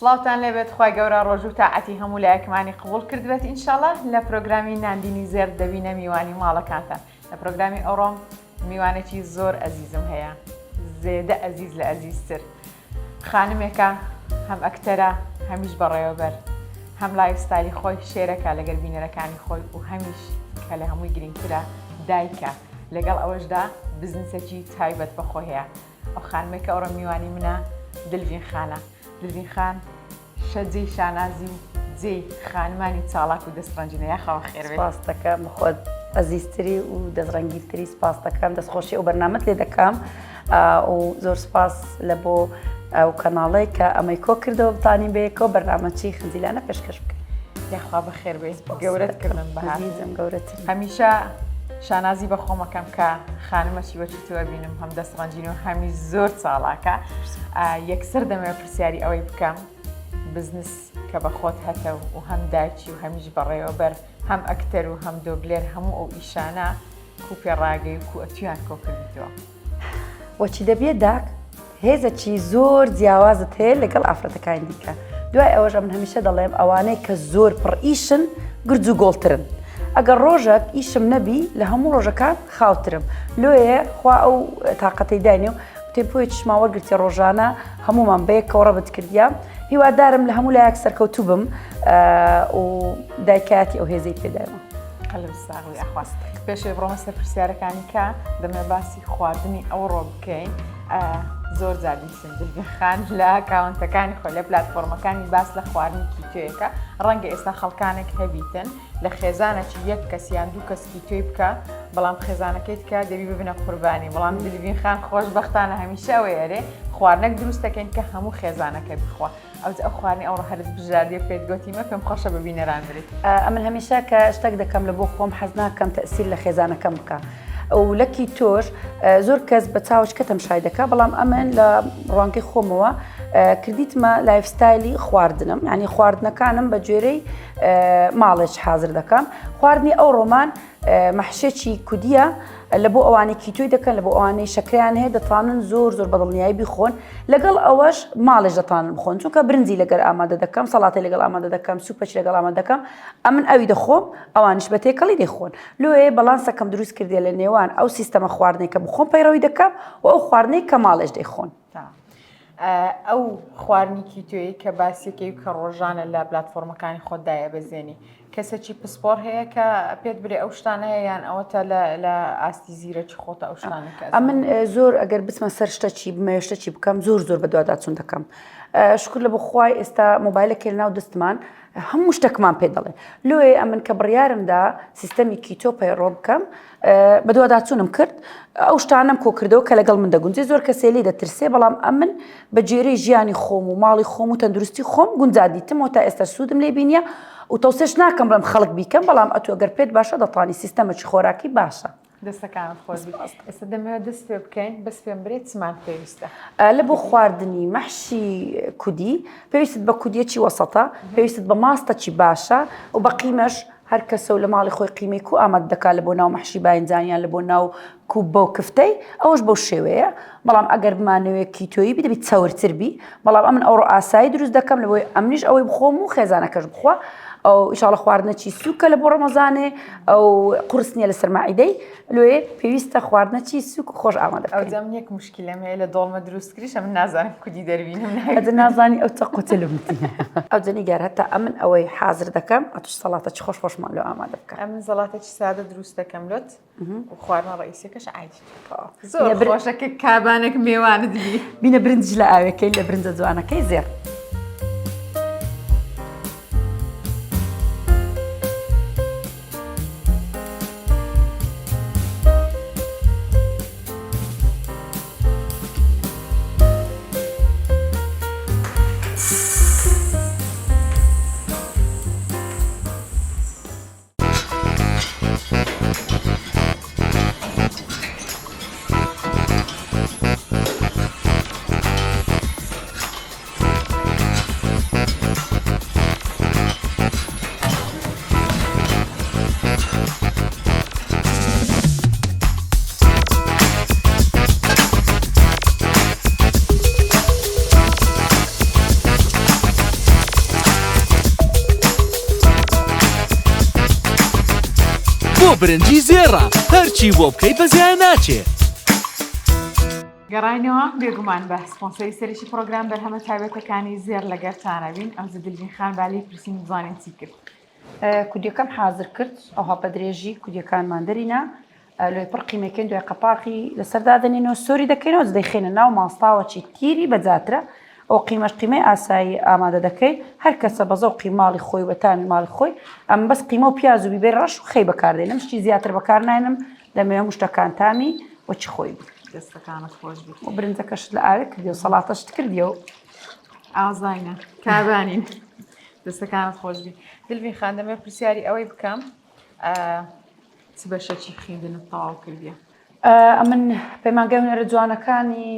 سڵاوتان لێبێت خی گەورە ڕۆژ و تاعەتی هەموو لایەکمانی قبول کردبێت ئینشاڵڵا لە پرۆگرامی ناندینی زێر دەبینە میوانی ماڵەکانتان. لە پرۆگرامی ئەوڕۆم میوانێکی زۆر ئەزیزم هەیە، زێدە ئەزیز لە ئەزیزتر. خانمێکە هەم ئەکتەرە، هەمیش بەڕێوەبەر، هەم لایفستایلی خۆی شێرەکە لەگەڵ بینەرەکانی خۆی و هەمیش کە لە هەمووی گرنگترە دایکە، لەگەڵ ئەوەشدا بزنسێکی تایبەت بەخۆ هەیە. ئەو خانمێکە ئەوڕۆ میوانی منە دلڤین خانە. دلڤین خان شەجێی شانازی و جێی خانمانی چاڵاک و دەستڕەنجینە. یاخەوە خێربێت. سپاس دەکەم بەخۆت ئەزیزتری و دەستڕەنگیتری. سپاس دەکەم، دەستخۆشی و بەرنامەت لێ دەکەم و زۆر سپاس لە بۆ ئەو کەناڵەی کە ئەمەی کۆ کردەوە بتانین بەیەکەوە بەرنامەچی خنجیلانە پێشکەش بکەین. یاخوا بەخێر بێت، گەورەت کردن بەهار. عزیزم گەورەتر. هەمیشە شانازی بە خۆمەکەم کە خانمەشی وەچی تۆبینم هەم دەستڕەنجین و هەمی زۆر چاڵاکە. یەکسەر دەمەوێت پرسیاری ئەوەی بکەم بزنس کە بە خۆت هەتە و هەم دایکی و هەمیش بەڕێوەبەر، هەم ئەکتەر و هەم دۆبلێر، هەموو ئەو ئیشانە کو پێڕاگەی و ئەتویان کۆ کردیتەوە. وەچی دەبێت داک هێزەکی زۆر جیاوازت هەیە لەگەڵ ئافرەتەکانی دیکە. دوای ئەوەش من هەمیشە دەڵێم ئەوانەی کە زۆر پڕ ئیشن گرج و گۆڵترن. ئەگەر ڕۆژێک ئیشم نەبی لە هەموو ڕۆژەکان خاوترم. لۆیە خوا ئەو تااقەتەی داینێ و تێپۆی چشماوەرگرتی ڕۆژانە هەمومان بەیەکەوە ڕەبت کردیا. هیوادارم لە هەموو لایەک سەرکەوتوو بم و دایکایەتی ئەو هێزەی پێدایمە. قەلب ساغڵی ئەخواست. پێشێ بڕۆمە سەر پرسیارەکانی کە دەمێ باسی خواردنی ئەوڕۆ بکەین. زۆر زادیسن دلڤین خان لە ئەکاونتەکانی خۆی لە پلاتفۆرمەکانی باس لە خواردنی کیتۆیەکە. ڕەنگە ئێستا خەڵکانێک هەبیتن لە خێزانێکی یەک کەسیان دوو کەس کیتۆی بکە، بەڵام خێزانەکەیت کە دەبی ببنە قوربانی. بەڵام دلڤین خان خۆشبەختانە هەمیشە ئەوەیەرێ خواردنێک دروست دەکەین کە هەموو خێزانەکە بخوا. ئەو خواردنی ئەوڕۆ هەرت بژاردیە پێت گوتیمە پێم خۆشە ببینەران برێت. ئەمن هەمیشە کە شتێک دەکەم لە بۆ خۆم حەز ناکەم تەئسیر لە خێزانەکەم بکە. و لەکی تۆش زۆر کەس بە چاوش کەتەم شای دەکە، بەڵام ئەمن لە ڕوانگەی خۆمەوە کردیتمە لایفستایلی خواردنم، ینی خواردنەکانم بە گوێرەی ماڵێک حاضر دەکەم. خواردنی ئەو ڕۆمان مەحشێکی کودیە لە بۆ ئەوانەی کیتۆی دەکەن، لە بۆ ئەوانەی شەکریان هەیە دەتوانن زۆر بەدڵنیایی بیخۆن. لەگەڵ ئەوەش ماڵێش دەتوانن بخۆن، چونکە برنجی لەگەڵ ئامادە دەکەم، سەڵاتی لەگەڵ ئامادە دەکەم، سوپەچی لەگەڵ ئامادە دەکەم. ئەمن ئەوی دەخۆم، ئەوانش بە تێکەڵی دەیخۆن. لۆیە بەڵانسەکەم دروست کردێ لە نێوان ئەو سیستەمە خواردنەی کە بخۆم پەیڕەوی دەکەم و ئەو خواردنەی کە ماڵێش دەیخۆن. ئەو خواردنی کیتۆیی کە باسیەکەی کە ڕۆژانە لە پلاتفۆرمەکانی خۆتدایە بەزێنی، کەسێکی پسپۆر هەیە کە پێت برێ ئەو شتانە هەیە یان ئەوەتە لە ئاستی زیرەکی خۆتە ئەو شتانەکە؟ ئەمن زۆر ئەگەر بچمە سەر شتەکی بمە شتێکی بکەم زۆر بە دوواداچوون دەکەم. شکر لە بخوای ئێستا مۆبایلەکە لە ناو دەستمان هەموو شتێکمان پێ دەڵێ. لۆیە ئەمن کە بڕیارمدا سیستەمی کیتۆ پەیڕۆ بکەم بە دوواداچوونم کرد. ئەو شتانم کۆ کردەوە کە لەگەڵ من دەگونجێ. زۆر کەسێ لێ دەترسێ، بەڵام ئەمن بە جێرەی ژیانی خۆم و ماڵی خۆم و تەندروستی خۆم گونجادیتمەوە تا ئێستا سوودم لێ بینیە و تەوسێش ناکەم بڵێم خەڵک بیکەم، بەڵام ئەتۆ ئەگەر پێت باشە دەتوانی سیستەمەکی خۆراکی باشە. دەستەکانت خۆش ئێستا دەمەوێت دەست پێ بکەین، بەس پێم برێت چمان پێویستە لە بۆ خواردنی مەحشی کودی. پێویست بە کودیەکی وەسەتە، پێویست بە ماستەکی باشە و بە قیمەش هەر کەسە و لە ماڵی خۆی قیمەی کو ئامادە دەکات لە بۆ ناو مەحشی باینجانیان، لە بۆ ناو کوب بۆ کفتەی. ئەوەش بەو شێوەیە. بەڵام ئەگەر بمانەوەی کیتۆیی دەبێت چاورتر بی، بەڵام ئەمن ئەوڕۆ ئاسایی دروست دەکەم لە بۆی ئەمنیش ئەوەی بخۆم و خێزانەکەش بخوا. ئەو ئیشاڵە خواردنەکی سووکە لە بۆ ڕەمەزانێ، ئەو قورس نییە لەسەر مائیدەی. لۆیە پێویستە خواردنەکی سووک و خۆش ئامادە بکەین. ئەوجەم یەک مشکلەم هەیە لە دۆڵمە دروست کریشە من نازانم کودی دەربینم نازانی ئەو چە قوتلمتی. ئەو جەنی گەر هەتا ئەمن ئەوەی حاضر دەکەم ئەتوش سەڵاتەی خۆشمان لێ ئامادە بکەم. ئەمن سەڵاتێکی سادە دروست دەکەم لۆت و خواردنە ڕئیسیەکەش عادی زۆر خۆشەکە کابانێک میوانت بی. بینە برنج لە ئاوەکەی لە برنجە جوانەکەی زێر. برنجی زێڕە هەرچی بۆ بکەی بەزیان ناچێت. گەڕاینەوە بێگومان بە سپۆنسەری سەرشی پرۆگرام بەرهەمە تایبەتەکانی زێر لەگەرتانەبین ئەمزە دلبین خان بالی پرسیین بزانین چی کرد. کودیەکەم حاضر کرد ئەوها بە درێژی کودیەکانمان دەرینە لێ پڕ قیمەکەین دوای قەپاقی لەسەردادنینەوە سۆری دەکەینەوە دەیخێنە ناو ماستاوەکی تیری بەجاترە ئەو قیمەش قیمەی ئاسایی ئامادە دەکەی هەر کەسە بەزە و قیماڵی خۆی وەتانی ماڵی خۆی ئەم بەس قیمە و پیاز و بیبێ ڕەش و خەی بەکاردێنم شتی زیاتر بەکارناێنم دەمەوێ شتەکان تامی وەچی خۆی بێت دەستەکانت خۆش بیت و برنجەکەشت لە ئاوێ کردی و سەڵاتەشت کردیە و ئازاینە کابانین دەستەکانت خۆش بی دلبین خان دەمێ پرسیاری ئەوەی بکەم چ بەشەکی خوێندنت تەواو کردیە ئەمن پەیمانگە هونەرە جوانەکانی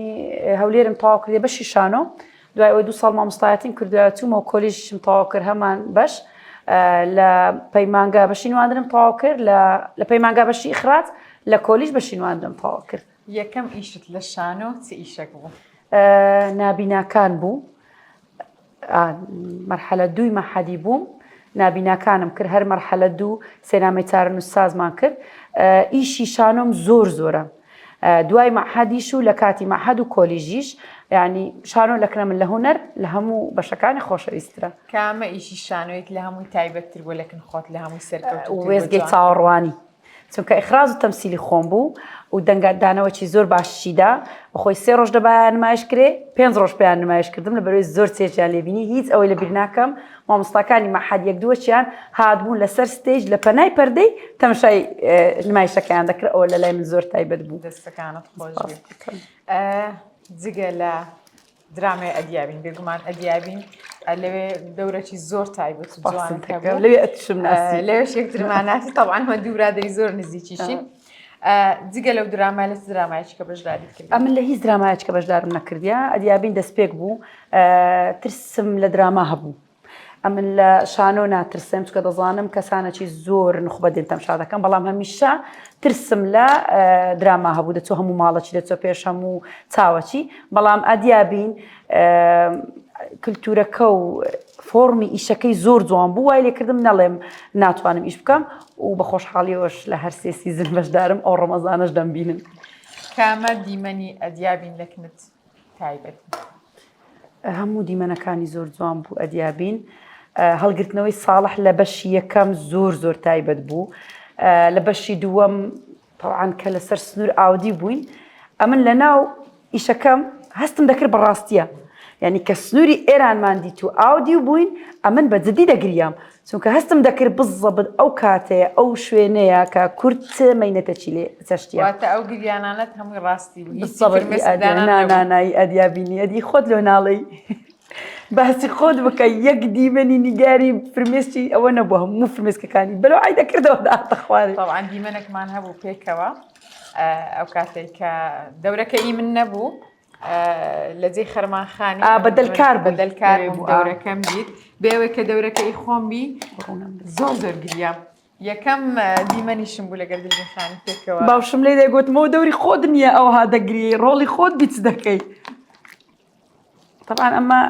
هەولێرم تەواو کردێ بەشی شانۆ دوای ئەوەی 2 ساڵ مامۆستایەتیم کردووە چوومە و کۆلیژم تەواو کرد هەمان بەش لە پەیمانگە بەشی نواندنم تەواو کرد لە پەیمانگە بەشی ئیخراج لە کۆلیژ بەشی نواندنم تەواو کرد یەکەم ئیشت لە شانۆ چ ئیشێک بوو نابیناکان بوو مەرحەلە دووی مەحەدی بووم نابیناکانم کرد هەر مەرحەلە دوو سێنامەی چارەنووس سازمان کرد ئیشی شانۆم زۆرە دوای مەحەدیش و لە کاتی مەحەد و کۆلیژیش یعنی شانۆ لەکنە من لە هونەر لە هەموو بەشەکانی خۆشەویسترە کامە ئیشی شانۆیت لە هەمووی تایبەتتر بۆ لەکن خۆت لە هەمووی سەرکەوت وێزگەی چاوەڕوانی چونکە ئیخراز و تەمسیلی خۆم بوو و دەنگدانەوەکی زۆر باشیدا بەخۆی 3 ڕۆژ دەبایان نمایش کرێ 5 ڕۆژ پێیان نمایش کردم لە بەرەوەی زۆر چێژیان لێبینی هیچ ئەوەی لە بیر ناکەم مامۆستاکانی مەحەد 1-2 هاتبوون لەسەر ستێج لە پەنای پەردەی تەماشای نمایشەکەیان دەکرد ئەوە لە لای من زۆر تایبەت بوو دەستەکانت خۆش جگە لە درامای ئەدیابین بێگومان ئەدیابین لەوێ دەورەی زۆر تایبەت و جوان لەوێ ئەتشم ناسی لەوێش یەکترماناتی طبعا هەمە دوو برادەری زۆر نزیکیشین جگە لەو درامای لە درامایکی کە بەشداریت کرد ئەمن لە هیچ درامایەکە بەشدارم نەکردیا ئەدیابین دەستپێک بوو ترسم لە دراما هەبوو ئەمن لە شانۆ ناترسم چکە دەزانم کەسانێکی زۆر نخبە دێن تەماشا دەکەم بەڵام هەمیشە ترسم لە دراما هەبوو دەچۆ هەموو ماڵەکی دەچۆ پێش هەموو چاوەکی بەڵام ئەدیابین کللتورەکە و فۆرمی ئیشەکەی زۆر جوان بوو وای لێکردم نەڵێم ناتوانم ئیش بکەم و بە خۆشحاڵیەوەش لە هەر 3 سیزن بەشدارم ئەو ڕەمەزانەش دەمبینن کامە دیمەنی ئەدیابین لەکنت تایبەت هەموو دیمەنەکانی زۆر جوان بوو ئەدیابین هەڵگرتنەوەی ساڵح لە بەشی یەکەم زۆر تایبەت بوو لە بەشی دووەم طبعاً کە لەسەر سنوور ئاودی بووین ئەمن لە ناو ئیشەکەم هەستم دەکرد بەڕاستیە یعنی کە سنووری ئێرانمان دیت و ئاودی بووین ئەمن بە جدی دەگریام چونکە هەستم دەکرد بزەبت ئەو کاتەیە ئەو شوێنەیە کە کورت مەینەتەچی لێ چەشتیە واتە ئەو گریانانت هەمووی ڕاستی نانایی ئەدیابینی ئەدی خۆت لێ ناڵی باسی خۆت بکە یەک دیمەنی نیگاری فرمێسکی ئەوە نەبووە هەموو فرمێسکەکانی بەلەو ئای دەکردەوە داتەخوارێ طبعا دیمەنێکمان هەبوو پێکەوە ئەو کاتێک کە دەورەکەی من نەبوو لە جێی خەرمانخانی بەدەلکار دەورەکەم دیت بێوەی کە دەورەکەی خۆمبی زۆر گریام یەکەم دیمەنیشم بوو لەگەر دلبین خانی پێکەوە باوشم لێ دەیگوتمەوە دەوری خۆت نییە ئەوها دەگری ڕۆڵی خۆت بیچ دەکەی طبعا ئەمە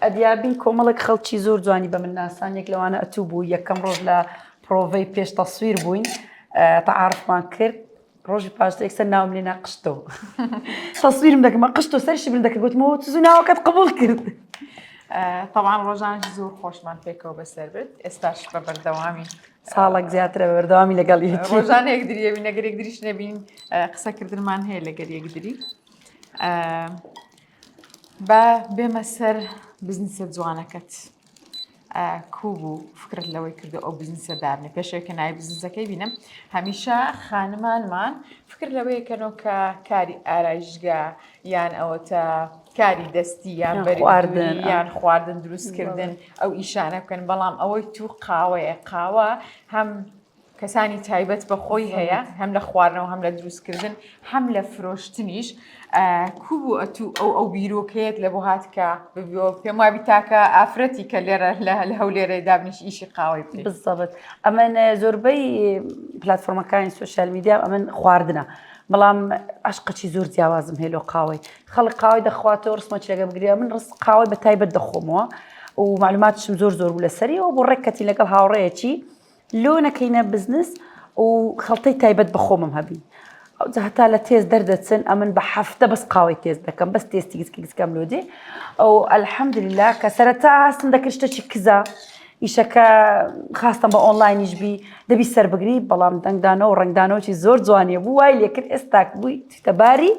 ئەدیابین کۆمەڵێک خەڵکی زۆر جوانی بە من ناسانێک لەوانە ئەتوو بوو یەکەم ڕۆژ لە پرۆڤەی پێش تەسویر بووین تەعارفمان کرد ڕۆژی پاشتر یەکسەر ناوم لێ ناقشتەوە تەسویرم دەکەم قشت و سەرشی بن دەکرد گوتمەوە تزوو ناوەکەت قبول کرد طبعا ڕۆژانێکی زۆر خۆشمان پێکەوە بەسەر برد ئێستاش بە بەردەوامی ساڵێک زیاترە بە بەردەوامی لەگەڵ ڕۆژان یەکدریەبی نەگەر یەکدریش نەبین قسەکردنمان هەیە لەگەر یەکدری بە بێمە سەر بزنسە جوانەکەت کوو بوو فکرت لەوەی کردو ئەو بزنسە دارنێ پێشەکە نای بزنسەکەی بینم هەمیشە خانمانمان فکر لەوەیەکەنەوە کە کاری ئارایشگا یان ئەوە تا کاری دەستی یان بەری یان خواردن دروستکردن ئەو ئیشانە بکەن بەڵام ئەوەی تو قاوەیە قاوە هەم کەسانی تایبەت بە خۆی هەیە هەم لە خواردنەوە هەم لە دروستکردن هەم لە فرۆشتنیش کوو بوو ئەو بیرۆکەیەت لە بۆ هاتکە پێم وابی تاکە ئافرەتی کە لێرە لە هەولێرە دابنیش ئیشی قاوەی بکەیت بالضبط ئەمن زۆربەی پلتفۆرمەکانی سوشال میدیا ئەمن خواردنە بەڵام عشقەی زۆر جیاوازم هەیە لۆ قاوەی خەڵک قاوەی دەخواتەوە ڕسمەکی لەگە بگریا من ڕست قاوەی بە تایبەت دەخۆمەوە و معلوماتشم زۆر بوو لەسەری و بۆ ڕێککەتی لەگەڵ هاوڕەیەکی لۆ نەکەینە بزنس وخەڵتەی تایبەت بەخۆمم هەبی ئەو هەتا لە تێز دەردەچن ئەمن بە هەفتە بەس قاوەی تێز دەکەم بەس تێستی گسکەم لۆدێ ئەو ئەلحەمدوللا کە سەرەتا هەستم دەکرد شتێکی کزا ئیشەکە خاستم بە ئۆنلاینیش بی دەبی سەر بگری بەڵام دەنگدانەوە و ڕنگدانەوەی زۆر جوانیە بوو وای لێکرد ئێستاک بووی تیتەباری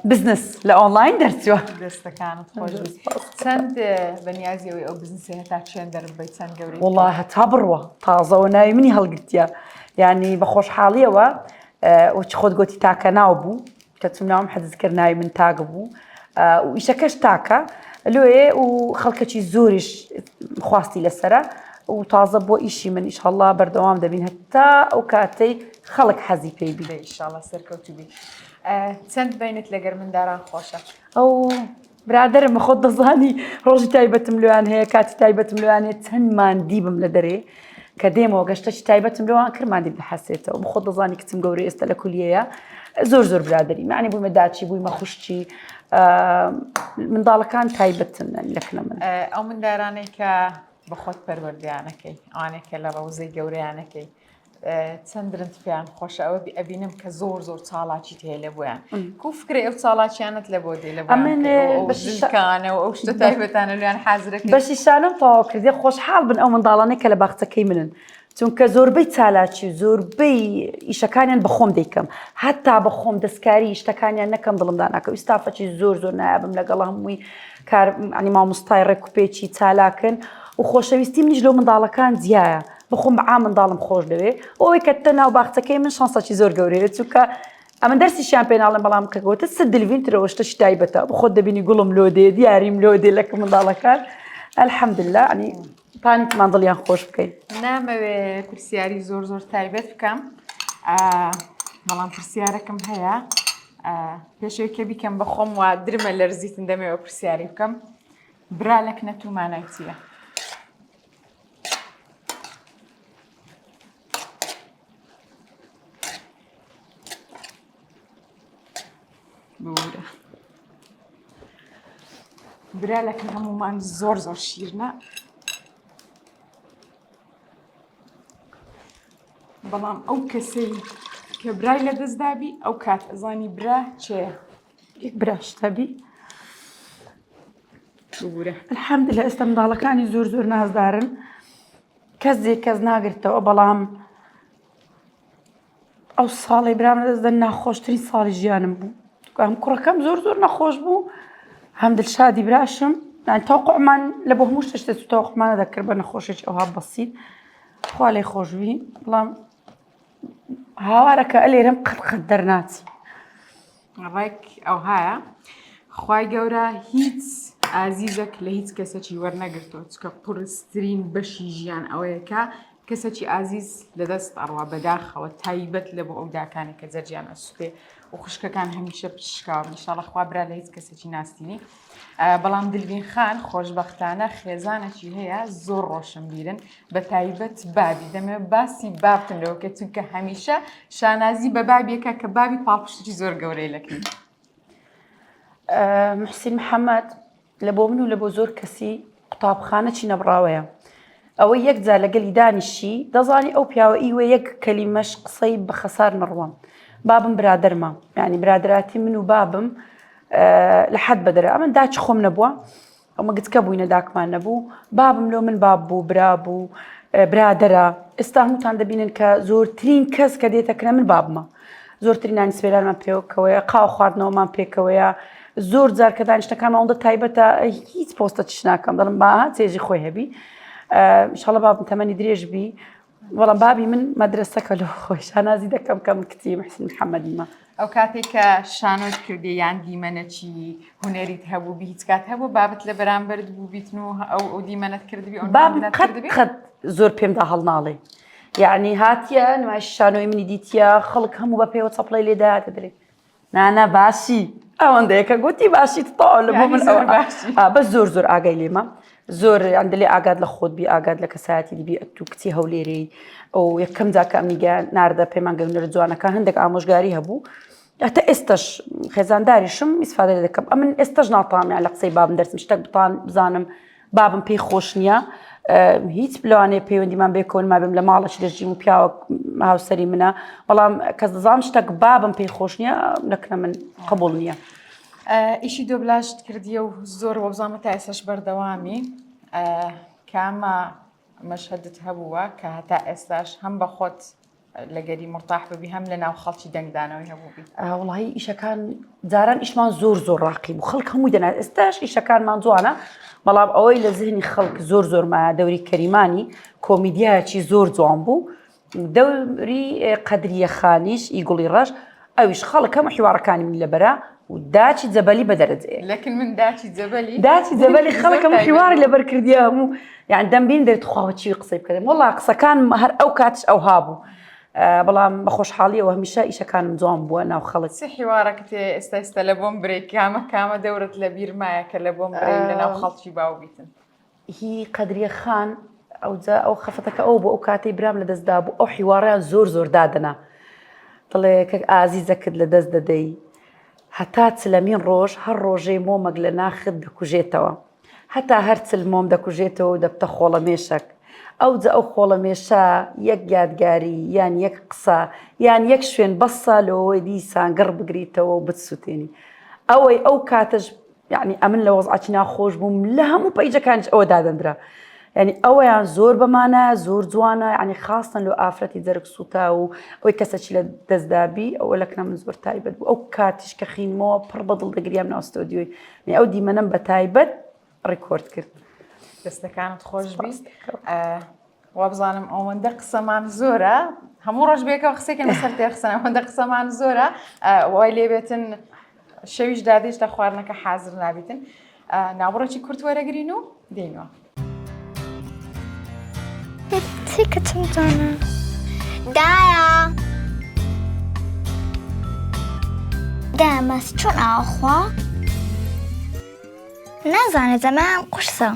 بزنس لە ئۆنلاین دەرچووە دەستەکانت خۆش چەند بەنیازیەوەی ئەو بزنسی هەتا چێن دەربەی چەند گەورەی وڵڵا هەتا بڕوە تازەوە ناوی منی هەڵگرتیە یعنی بە خۆشحاڵیەوە وەچ خۆت گوتی تاکە ناو بوو کە چم ناوم حەدز کرد ناوی من تاک بوو و ئیشەکەش تاکە لێ و خەڵکەکی زۆریش خواستی لەسرە و تازە بۆ ئیشی من ئیشەڵڵا بەردەوام دەبین هەتا ئەو کاتەی خەڵک حەزی پێی بی ئینشاڵڵا سەرکەوتوبی چەند بینت لەگەر منداران خۆشە ئەو برادرم خۆت دەزانی ڕۆژی تایبەتم لێوان هەیە کاتی تایبەتم لێوان هەیە چەندمان دیبم لە دەرێ کە دێمەوە گەشتەی تایبەتم لەوان کردمان دی بحەسێتەوە بخۆت دەزانی کچم گەورە ئێستا لە کولیەیە زۆر برادری معنی بوومە داچی بوویمە خوشتی منداڵەکان تایبەتن لەکنە من ئەو مندارانەی کە بەخۆت پەروەردیانەکەی ئەوانێکە لە ڕەوزەی گەورەیانەکەی چەندرن پێیان خۆشە ئەوە ئەبینم کە زۆر چاڵاکی هەیە لە بۆیان کو فکرێ ئەو چاڵاکیانت لە بۆ دێ لە بەشکانەوە ئەو شتە تایبەتانە لێیان حازرەکە بەشی شانم تەواو کردێ خۆشحاڵ بن ئەو منداڵانەی کە لە باخچەکەی منن چونکە زۆربەی چالاکی زۆربەی ئیشەکانیان بەخۆم دەیکەم هەتا بەخۆم دەستکاری شتەکانیان نەکەم دڵمدا ناکە ئیستافەکی زۆر نایابم لەگەڵ هەمووی کار ئەنی مامۆستای ڕێکوپێکی چالاکن و خۆشەویستی منیش لەو منداڵەکان جیایە بخۆم بەعام منداڵم خۆش دەوێ ئەوەی کە تە ناو باخچەکەی من شانسەکی زۆر گەورەیە چونکە ئەمە دەرسیشیان پێناڵم بەڵام کە گوتە سەد دلڤینترەوە شتەشی تایبەتە بخۆت دەبینی گوڵم لۆ دێ دیاریم لۆ دێ لەکە منداڵەکان ئەلحەمدوللا ئەنی پانیتمان دڵیان خۆش بکەین نامەوێ پرسیاری زۆر تایبەت بکەم بەڵام پرسیارەکەم هەیە پێشەوەی کە بیکەم بەخۆم وا درمە لەرزیتن دەمەوە پرسیاری بکەم برا لەکنەت و مانای چییە؟ برا لەکن هەمومان زۆر شیرنە بەڵام ئەو کەسەی کە برای لە دەستدابی ئەو کات ئەزانی برا چێە؟ براشتەبی بورە الحەمدلله ئێستا منداڵەکانی زۆر نازدارن کەس ناگرتەوە بەڵام ئەو ساڵی برام لەدەستدا ناخۆشترین ساڵی ژیانم بوو ئەم کوڕەکەم زۆر نەخۆش بوو هەم دڵشادی براشم تەوقعمان لە بۆ هەموو شتێک تەوقعمانە دەکرد بە نەخۆشێکی ئەوها بەسیط خوا لێی خۆشبی بەڵام هاوارەکە ئەلێرەم قەت دەرناچی ڕێک ئەو هایە خوای گەورە هیچ ئازیزێک لە هیچ کەسێکی وەرنەگرتەوە چکە قورسترین بەشی ژیان ئەوەیەکە کەسێکی ئازیز لەدەست ئەڕوا بەداخەوە تایبەت لە بۆ ئەو داکانی کە جەرجیان ئەسووتێ و خوشکەکان هەمیشە پشکاوە ئینشاڵڵا خوا برا لە هیچ کەسێکی ناستینی بەڵام دلبین خان خۆشبەختانە خێزانێکی هەیە زۆر ڕۆشن بیرن بە تایبەت بابی دەمێ باسی بابتن لەوەکە چونکە هەمیشە شانازی بە بابیەکە کە بابی پاڵپشتی زۆر گەورەی لەکەی محسین محەممەد لە بۆ من و لە بۆ زۆر کەسی قوتابخانە چی نەبراوەیە ئەوەی یەکجار لەگەلی دانیشی دەزانی ئەو پیاوە ئیوە یەک کەلیمەش قسەی بە خەسار نەڕوەم بابم برادەرمە یعنی برادراتی من و بابم لە حەد بەدەرە ئەمە داچ خۆم نەبووە ئەمە گچکە بووینە داکمان نەبوو بابم لۆ من باب بوو برا بوو برادەرە ئێستا هەمووتان دەبینن کە زۆرترین کەس کە دێتەکرە من بابمە زۆرترین نانی سوێرانمان پێکەوەیە قاو خواردنەوەمان پێکەوەیە زۆر جار کە دانیشتەکانمان ئەوەندە تایبەتە هیچ پۆستە چش ناکەم دەڵم با چێژی خۆی هەبی ئینشاڵڵا بابم تەمەنی درێژ بی وەڵام بابی من مەدرسەکە لە خۆی شانازی دەکەم کە من کچی محسین محەممەدیمە ئەو کاتێک کە شانۆت کردی یان دیمەنەکی هوەریت هەبوو بی هیچ کات هەبوو بابت لە بەرامبەرت بوو بیتن و ئەو دیمەنت کردبی بابم قەت زۆر پێمدا هەڵناڵێ یعنی هاتیە نمایش شانۆی منی دیتە خەڵک هەموو بە پێوە چەپڵی لێداهاتە درێ نانە باشی ئەوەندەیەکە گوتی باشی تەواو لە بۆ من بە زۆر ئاگای لێمە زۆر ئەندلێ ئاگاد لە خۆت بی ئاگاد لە کەسایەتی دیبی ئەتو کچی هەولێرەی ئەو یەکەم جاکە ئەمنیگە ناردە پەیمان گەونەرە جوانەکە هەندێک ئامۆژگاری هەبوو ئەتە ئێستش خێزانداریشم ئیسفادە دەکەم ئەمن ئێستش ناتوانم لە قسەی بابم دەرسم شتێک بزانم بابم پێی خۆش نییە هیچ لەوانەیە پەیوەندیمان بێکەوە ما بێم لە ماڵەش دەژیم و پیاوە هاوسەری منە بەڵام کەس دەزانم شتێک بابم پێی خۆش نییە نەکرە من قبول نییە. ئیشی دۆبلاشت کردیە و زۆر وەبزانمە تا ئێساش بەردەوامی کامە مەشهدت هەبووە کە هەتا ئێستاش هەم بە خۆت لەگەری مرتاح ببی هەم لە ناو خەڵکی دەنگدانەوەی هەبووبی. وڵی ئیشەکان جاران ئیشمان زۆر ڕاقی بوو خەڵک هەمووی دەنات ئێستاش ئیشەکانمان جوانە بەڵام ئەوەی لە زیهنی خەڵک زۆرمایە دەوری کەریمانی کۆمیدیایەکی زۆر جوان بوو دەوری قەدریە خانیش ئیگوڵی ڕەش ئەویش خەڵک هەموو حیوارەکانی من لەبەرە و داچی جەبەلی بەدەرەجێ لەکن من داچی جەبەلی خەڵکم حیواری لەبەر کردیە هەموو یان دەمبین دەرتخواوە چی قسەی بکەم وڵا قسەکان هەر ئەو کاتش ئەو هابوو بەڵام بە خۆشحاڵیەوە هەمیشە ئیشەکانم جوان بووە ناو خەڵک چ حیوارەکەت ئێستا لە بۆم برێک کامە دەورت لە بیرمایە کە لە بۆم برێ لە ناو خەڵکی باو بیتن هی قەدریە خان ئەو خەفەتەکە ئەو بۆ ئەو کاتەی برام لە دەستدا بوو ئەو حیوارەیان زۆر دادەنا دڵێ کە ئازیزەکت لە دەست دەدەی هەتا چلەمین ڕۆژ هەر ڕۆژەی مۆمەک لە ناخت دەکوژێتەوە هەتا هەر چل مۆم دەکوژێتەوە و دەبتە خۆڵەمێشک ئەو خۆڵەمێشە یەک یادگاری یان یەک قسە یان یەک شوێن بەسە لەوەی دیسان گەڕ بگریتەوە و بتسووتێنی ئەوەی ئەو کاتەش یعنی ئەمن لە وەزعاتی ناخۆش بووم لە هەموو پەیجەکانش ئەوە دادەندرا یعنی ئەوەیان زۆر بەمانە زۆر جوانە ینی خاستن لە ئافرەتی جەرگ سووتا و ئەوەی کەسەکی لە دەستدابی ئەوە لەکنە من زۆر تایبەت بوو ئەو کاتیش کە خینمەوە پڕ بەدڵ دەگریام ناو ستۆدیۆی ئەو دیمەنەم بە تایبەت ڕیکۆرد کرد. دەستەکانت خۆش بیست وا بزانم ئەوەندە قسەمان زۆرە هەموو ڕۆژ بێکەوە قسێکن بەسەر تێرخسەن ئەوەندە قسەمان زۆرە وای لێبێتن شەویش دادێش تا خواردنەکە حازر نابێتن ناوبڕێکی کورت وەرەگرین و دێنەوە. تێکەتم جوانە دایە دامەس چۆن ئاخوا نازانێت ئەمەم قورسە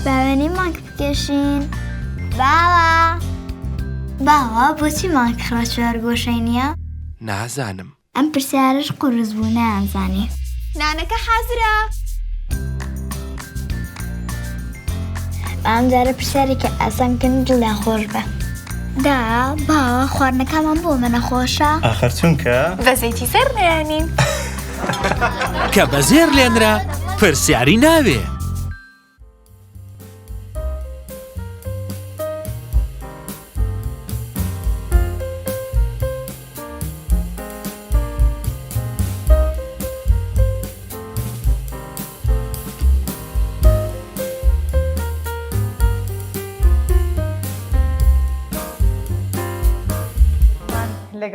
باوێنی مانک بکێشین باوە بۆچی مانک خڕەچوار گۆشەی نییە؟ نازانم ئەم پرسیارش قورس بوو نازانی نانەکە حازرە ئەم جارە پرسیارێکە ئاسانکردن دڵیان خۆش بە دا باوە خواردنەکەمان بۆ منە خۆشە ئاخر چونکە بەزەیتی سەر نەیانین کە بەزێر لێنرا پرسیاری ناوێ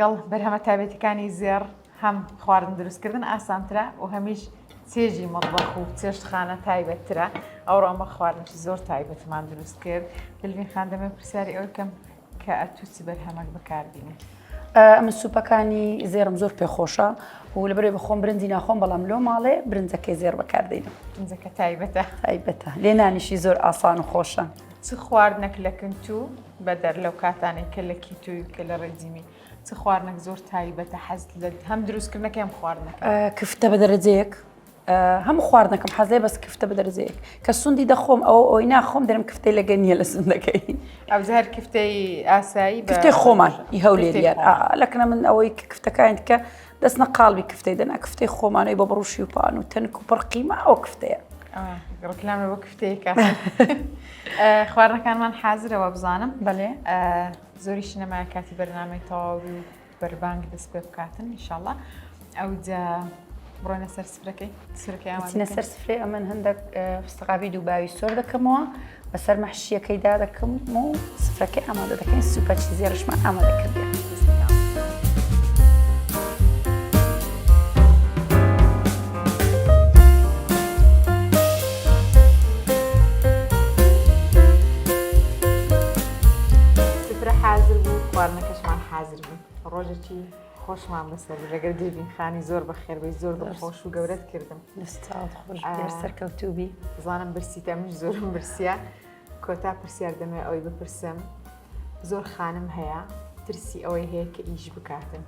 لەگەڵ بەرهەمە تایبەتەکانی زێر هەم خواردن دروستکردن ئاسانترە و هەمیش چێژی مەطبەخ و چێشتخانە تایبەتترە ئەوڕۆ ئەمە خواردنی زۆر تایبەتمان دروست کرد دلوین خان دەمێ پرسیاری ئەو کەم کە ئەتووسی بەرهەمەک بەکاربینێ. ئەمە سوپەکانی زێرم زۆر پێخۆشە و لەبەرێ بخۆم برنجی ناخۆم بەڵام لۆ ماڵێ برنجەکەی زێر بەکاردێنم برنجەکە تایبەتە لێنانیشی زۆر ئاسان و خۆشە. چ خواردنەک لە کەنتو بەدەر لەو کاتانێک کە لە کیتوی کە لە ڕێزیمی چ خواردنەک زۆر تایبەتە حەز لە هەم دروستکردنەکە هەم خواردنەکە کفتە بە دەرەجەیەک هەموو خواردنەکەم حەزێ بەس کفتە بە دەرەجەیەک کە سوندی دەخۆم ئەوی ناخۆم دەرم کفتەی لەگە نییە لە سندەکەی ئەوزار کفتەی ئاسایی کفتەی خۆمان ئی هەولێریان لەکنە من ئەوەی کفتەکان کە دەستنە قاڵبی کفتەی دەنا کفتەی خۆمانەی بە بڕوشی و پان و تەنک و پڕقیمە ئەو کفتەیە ڕکلامە بۆ کفتەیەکە خواردنەکانمان حازرەوە بزانم بەڵێ زۆری شنەمای کاتی بەرنامەی تەواوی و بەربانگ دەست پێ بکاتن ئینشاءڵڵا ئەوجا بڕۆینە سەر سفرەکەی سەر سفرێ ئەمن هەندێک فستقابی دووباوی سۆر دەکەمەوە بەسەر مەحشیەکەیدا دەکەم و سفرەکەی ئامادە دەکەین سوپەچی زێڕشمان ئامادە کردێ. خواردنەکەشمان حازر بوو ڕۆژێکی خۆشمان بەسەر ڕێگەر دێبین خانی زۆر بەخێربەی زۆر بەخۆش و گەورەت کردم سەرکەوتوبی زانم برسی تەمش زۆرم برسیە کۆتا پرسیار دەمێ ئەوەی بپرسم زۆر خانم هەیە ترسی ئەوەی هەیە کە ئیش بکاتن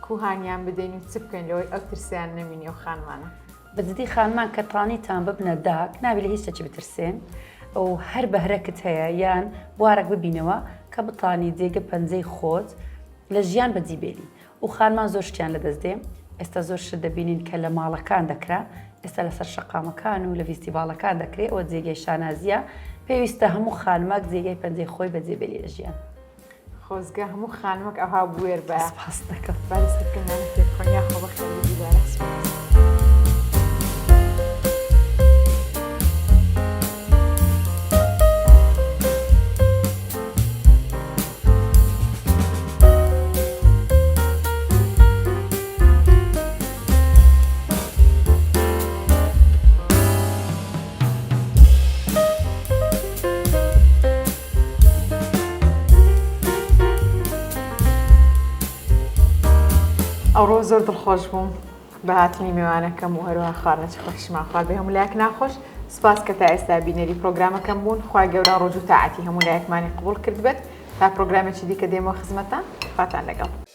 کوهانیان بدەین و چ بکەین لەوەی ئەو ترسیان نەمینی و خانمانە بەجددی خانمان کە تانیتان ببنە داک نابێت لە هیچ شتێکی بترسێن و هەر بەهرەکت هەیە یان بوارێک ببینەوە کە بتانی جێگە پەنجەی خۆت لە ژیان بەجیبێلی و خانمان زۆر شتیان لەدەست دێ ئێستا زۆر شت دەبینین کە لە ماڵەکان دەکرا ئێستا لەسەر شەقامەکان و لە فیستیڤالەکان دەکرێت ئەوە جێگەی شانازیە پێویستە هەموو خانمەک جێگەی پەنجەی خۆی بەجێبێلی لە ژیان خۆزگە هەموو خانمەک ئەوها بوێر بە سپاس دەکەم بارستەکەنانی تێکۆنیا خۆ بەخێری دیدارە ئەوڕۆ زۆر دڵخۆش بووم بە هاتنی میوانەکەم و هەروە خواردنەی خۆشمان خوارد بێ هەموو لایەک ناخۆش سپاس کە تا ئێستا بینەری پرۆگرامەکەم بوون خوای گەورە ڕۆژ و تاعەتی هەموو لایەکمانی قبول کرد بێت تا پرۆگرامێکی دیکە دێمەوە خزمەتان خواتان لەگەڵ